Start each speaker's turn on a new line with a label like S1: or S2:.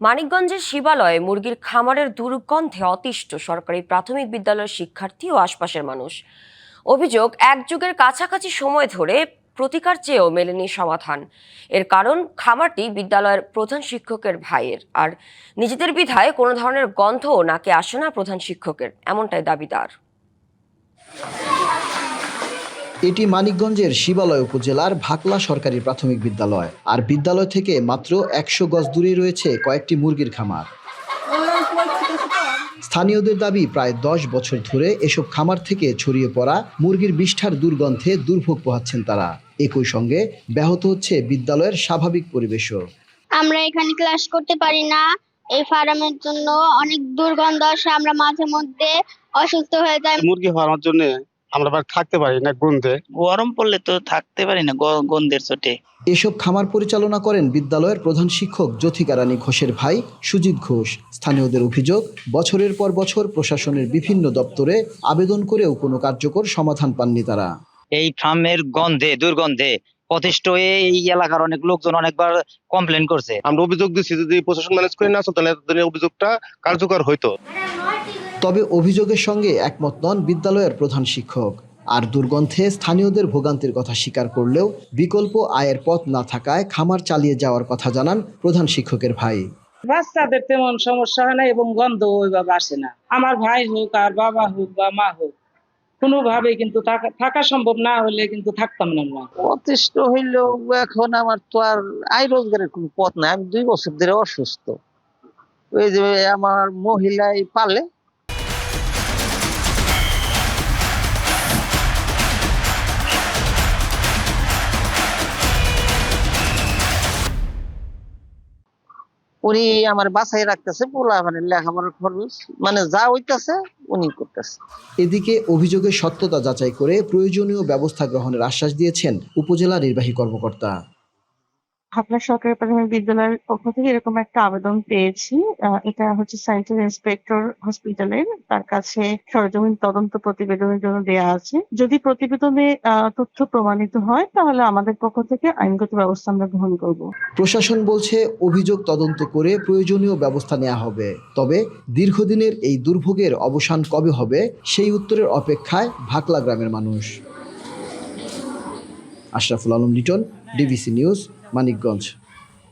S1: মানিকগঞ্জের শিবালয়ে মুরগির খামারের দুর্গন্ধে অতিষ্ঠ সরকারি প্রাথমিক বিদ্যালয়ের শিক্ষার্থী ও আশপাশের মানুষ। অভিযোগ, এক যুগের কাছাকাছি সময় ধরে প্রতিকার চেয়েও মেলেনি সমাধান। এর কারণ, খামারটি বিদ্যালয়ের প্রধান শিক্ষকের ভাইয়ের, আর নিজেদের বিধায় কোনো ধরনের গন্ধও নাকে আসে না প্রধান শিক্ষকের, এমনটাই দাবিদার।
S2: এটি মানিকগঞ্জের শিবালয় উপজেলার ভাকলা সরকারি প্রাথমিক বিদ্যালয়। আর বিদ্যালয় থেকে মাত্র 100 গজ দূরে রয়েছে কয়েকটি মুরগির খামার। স্থানীয়দের দাবি, প্রায় 10 বছর ধরে এসব খামার থেকে ছড়িয়ে পড়া মুরগির বিষ্ঠার দুর্গন্ধে দুর্ভোগ পোহাচ্ছেন তারা। একই সঙ্গে ব্যাহত হচ্ছে বিদ্যালয়ের স্বাভাবিক পরিবেশও।
S3: আমরা এখানে ক্লাস করতে পারি না, এই ফার্মের জন্য অনেক দুর্গন্ধ আসে, আমরা মাঝে মধ্যে অসুস্থ হয়ে যাই।
S4: মুরগি ফার্মের জন্য আমরা থাকতে পারি না, গন্ধে।
S5: গরম পড়লে তো থাকতে পারি না গন্ধের চোটে।
S2: এসব খামার পরিচালনা করেন বিদ্যালয়ের প্রধান শিক্ষক জ্যোতিকা রানী ঘোষের ভাই সুজিত ঘোষ। স্থানীয়দের অভিযোগ, বছরের পর বছর প্রশাসনের বিভিন্ন দপ্তরে আবেদন করেও কোনো কার্যকর সমাধান পাননি তারা।
S5: এই ফার্মের দুর্গন্ধে অতিষ্ঠ হয়ে এই এলাকার অনেক লোকজন অনেকবার কমপ্লেন করছে।
S4: আমরা অভিযোগ দিচ্ছি, যদি প্রশাসন ম্যানেজ করে না আসতো তাহলে অভিযোগটা কার্যকর হইতো।
S2: তবে অভিযোগের সঙ্গে একমত নন বিদ্যালয়ের প্রধান শিক্ষক। আর দুর্গন্ধে স্থানীয়দের ভোগান্তির কথা স্বীকার করলেও বিকল্প আয়ের পথ না থাকায় খামার চালিয়ে যাওয়ার কথা জানান প্রধান শিক্ষকের ভাই।
S6: বাচ্চাদের তেমন সমস্যা হয় না এবং গন্ধ ওইভাবে আসে না। আমার ভাই হোক আর বাবা হোক বা মা হোক, কোনোভাবে কিন্তু থাকা সম্ভব না হলে কিন্তু থাকতাম না।
S7: অতিষ্ঠ হইলেও এখন আমার তো আর আয় রোজগারের কোনো পথ নাই। আমি 2 বছর ধরে অসুস্থ। ওই যে আমার মহিলাই পালে। উনি আমার বাসায় রাখতেছে, পোলা মানে লেখাপড়ার খরচ মানে যা হইতেছে উনি করতেছে।
S2: এদিকে অভিযোগের সত্যতা যাচাই করে প্রয়োজনীয় ব্যবস্থা গ্রহণের আশ্বাস দিয়েছেন উপজেলা নির্বাহী কর্মকর্তা।
S8: ভাকলা সরকারি প্রাথমিক বিদ্যালয়ের পক্ষ থেকে এরকম একটা আবেদন পেয়েছি। এটা হচ্ছে সায়েন্সের ইন্সপেক্টর হসপিটালের, তার কাছে সরেজমিন তদন্ত প্রতিবেদনের জন্য দেয়া আছে। যদি প্রতিবেদনে তথ্য প্রমাণিত হয় তাহলে আমাদের পক্ষ থেকে আইনগত ব্যবস্থা আমরা গ্রহণ করব।
S2: প্রশাসন বলছে অভিযোগ তদন্ত করে প্রয়োজনীয় ব্যবস্থা নেওয়া হবে। তবে দীর্ঘদিনের এই দুর্ভোগের অবসান কবে হবে সেই উত্তরের অপেক্ষায় ভাকলা গ্রামের মানুষ। Ashraful Alam Liton, DBC news, Manikganj.